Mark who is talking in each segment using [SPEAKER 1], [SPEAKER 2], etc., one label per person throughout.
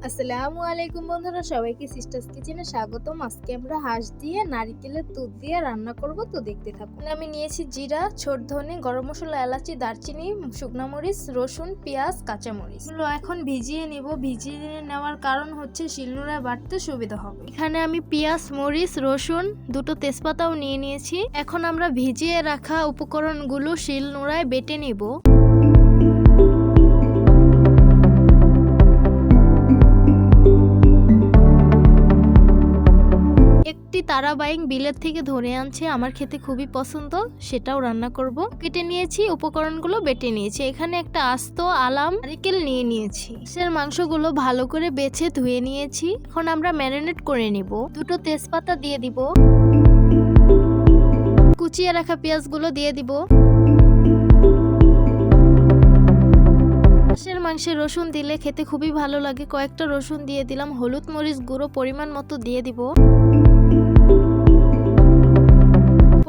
[SPEAKER 1] আসসালামু আলাইকুম বন্ধুরা, সবাইকে সিস্টার্স কিচেনে স্বাগতম। আজকে আমরা হাঁস দিয়ে নারকেলের দুধ দিয়ে রান্না করব, তো দেখতে থাকুন। আমি নিয়েছি জিরা, ছোট ধনে, গরম মশলা, এলাচি, দারচিনি, শুকনা মরিচ, রসুন, পেঁয়াজ, কাঁচামরিচ। এগুলো এখন ভিজিয়ে নিব। ভিজিয়ে নেওয়ার কারণ হচ্ছে শিলনোড়ায় বাটতে সুবিধা হবে। এখানে আমি পেঁয়াজ, মরিচ, রসুন, দুটো তেজপাতাও নিয়ে নিয়েছি। এখন আমরা ভিজিয়ে রাখা উপকরণগুলো শিলনোড়ায় বেটে নিব। তারাবাইং বিলেত থেকে ধরে আনছে, আমার খেতে খুবই পছন্দ, সেটাও রান্না করব। কেটে নিয়েছি, উপকরণগুলো বেটে নিয়েছি। এখানে একটা আস্ত আলাম নারকেল নিয়ে নিয়েছি। হাঁসের মাংসগুলো ভালো করে বেছে ধুয়ে নিয়েছি। এখন আমরা ম্যারিনেট করে নিব। দুটো তেজপাতা দিয়ে দিব, কুচিয়ে রাখা পেঁয়াজগুলো দিয়ে দিব। হাঁসের মাংসে রসুন দিলে খেতে খুবই ভালো লাগে, কয়েকটা রসুন দিয়ে দিলাম। হলুদ মরিচ গুঁড়ো পরিমাণ মতো দিয়ে দিব।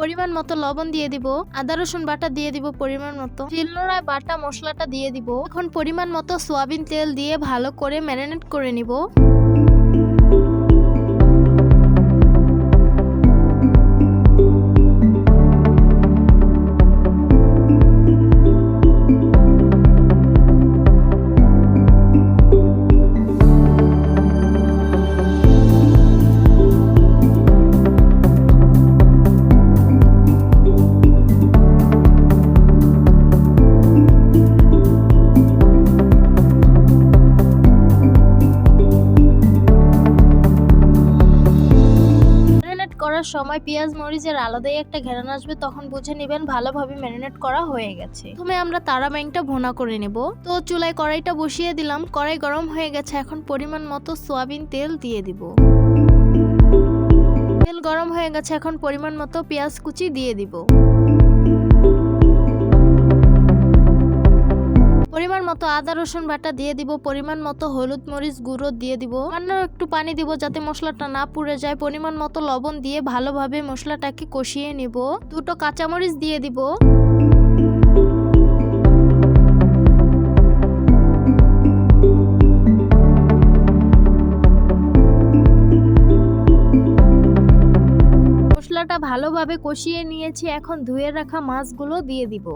[SPEAKER 1] পরিমাণ মতো লবণ দিয়ে দিব। আদা রসুন বাটা দিয়ে দিব পরিমাণ মতো। শিলনোড়ায় বাটা মশলাটা দিয়ে দিব। এখন পরিমাণ মতো সয়াবিন তেল দিয়ে ভালো করে ম্যারিনেট করে নিব। করার সময় পেঁয়াজ মরিচের আলাদাই একটা ঘ্রাণ আসবে, তখন বুঝে নেবেন ভালোভাবে ম্যারিনেট করা হয়ে গেছে। প্রথমে আমরা তারাবাইংটা ভুনা করে নেব। তো চুলায় কড়াইটা বসিয়ে দিলাম। কড়াই গরম হয়ে গেছে, এখন পরিমাণ মতো সয়াবিন তেল দিয়ে দিব। তেল গরম হয়ে গেছে, এখন পরিমাণ মতো পেঁয়াজ কুচি দিয়ে দিব। পরিমাণ মতো আদা রসুন বাটা দিয়ে দিব। পরিমাণ মতো হলুদ মরিচ গুঁড়ো দিয়ে দিব। সামান্য একটু পানি দিব যাতে মশলাটা না পুড়ে যায়। পরিমাণ মতো লবণ দিয়ে ভালোভাবে মশলাটাকে কষিয়ে নিব। দুটো কাঁচামরিচ দিয়ে দিব। মশলাটা ভালোভাবে কষিয়ে নিয়েছি, এখন ধুয়ে রাখা মাছগুলো দিয়ে দিব।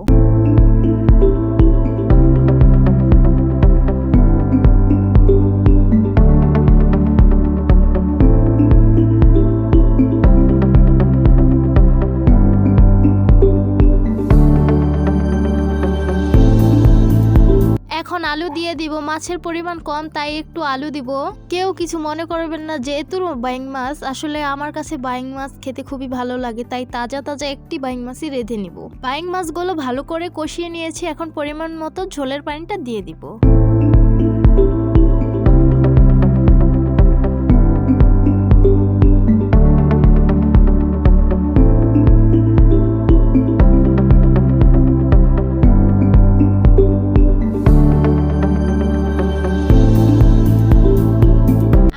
[SPEAKER 1] এখন আলু দিয়ে দিব। মাছের পরিমাণ কম, তাই একটু আলু দিব। কেউ কিছু মনে করবেন না, যেহেতু বাইং মাছ, আসলে আমার কাছে বাইং মাছ খেতে খুবই ভালো লাগে, তাই তাজা তাজা একটি বাইং মাছই রেঁধে নিব। বাইং মাছগুলো ভালো করে কষিয়ে নিয়েছি, এখন পরিমাণ মতো ঝোলের পানিটা দিয়ে দিব।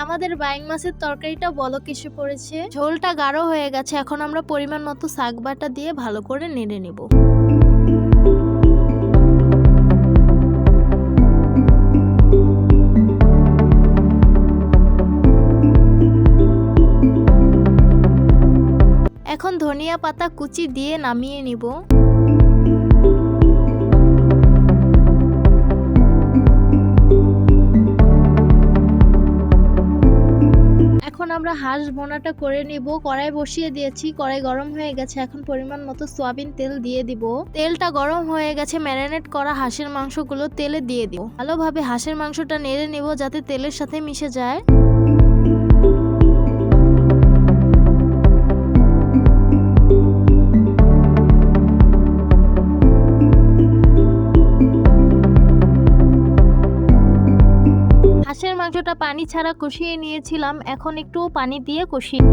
[SPEAKER 1] আমাদের বাইং মাছের তরকারিটা বলক এসে পড়েছে, ঝোলটা গাঢ় হয়ে গেছে। এখন আমরা পরিমাণ মতো শাক বাটা দিয়ে ভালো করে নেড়ে নেব। এখন ধনিয়া পাতা কুচি দিয়ে নামিয়ে নিব। এখন আমরা হাঁস ভুনাটা করে নিব। কড়াই বসিয়ে দিয়েছি, কড়াই গরম হয়ে গেছে। এখন পরিমাণ মতো সয়াবিন তেল দিয়ে দিব। তেলটা গরম হয়ে গেছে, ম্যারিনেট করা হাঁসের মাংসগুলো তেলে দিয়ে দিব। ভালোভাবে হাঁসের মাংসটা নেড়ে নিব যাতে তেলের সাথে মিশে যায়। হাঁসের মাংসটা পানি ছাড়া কষিয়ে নিয়েছিলাম, এখন একটু পানি দিয়ে কষিয়ে।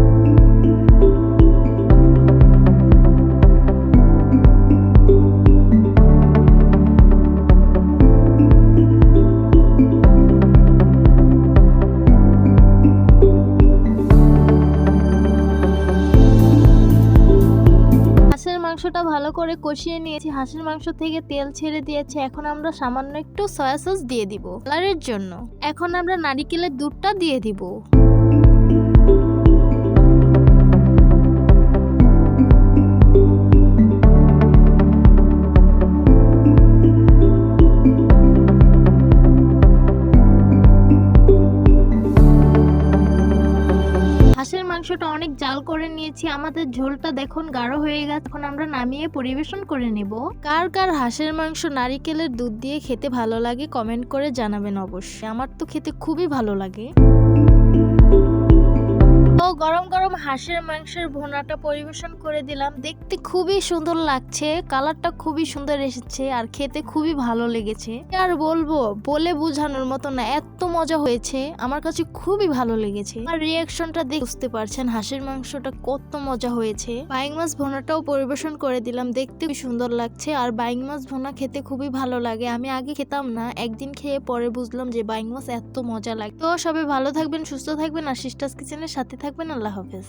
[SPEAKER 1] মাংসটা ভালো করে কষিয়ে নিয়েছি, হাঁসের মাংস থেকে তেল ছেড়ে দিয়েছে। এখন আমরা সামান্য একটু সয়া সস দিয়ে দিব কালারের জন্য। এখন আমরা নারিকেলের দুধটা দিয়ে দিব। হাঁসের মাংসটা অনেক জাল করে নিয়েছি, আমাদের ঝোলটা দেখুন গাঢ় হয়ে গেছে। এখন আমরা নামিয়ে পরিবেশন করে নেব। কার কার হাঁসের মাংস নারিকেলের দুধ দিয়ে খেতে ভালো লাগে কমেন্ট করে জানাবেন অবশ্যই। আমার তো খেতে খুবই ভালো লাগে। তো গরম গরম হাঁসের মাংসের ভুনাটা পরিবেশন করে দিলাম। দেখতে খুবই সুন্দর লাগছে, কালারটা খুবই সুন্দর এসেছে, আর খেতে খুবই ভালো লেগেছে। আর বলবো, বলে বোঝানোর মতো না, এত মজা হয়েছে, আমার কাছে খুবই ভালো লেগেছে। আর রিয়াকশনটা দেখে বুঝতে পারছেন হাঁসের মাংসটা কত মজা হয়েছে। বাইং মাছ ভুনাটাও পরিবেশন করে দিলাম, দেখতে খুবই সুন্দর লাগছে। আর বাইং মাছ ভুনা খেতে খুবই ভালো লাগে, আমি আগে খেতাম না, একদিন খেয়ে পরে বুঝলাম যে বাইং মাছ এত মজা লাগে। তো সবাই ভালো থাকবেন, সুস্থ থাকবেন, আর সিস্টার্স কিচেনের সাথে থাকবেন। আল্লাহ হাফেজ।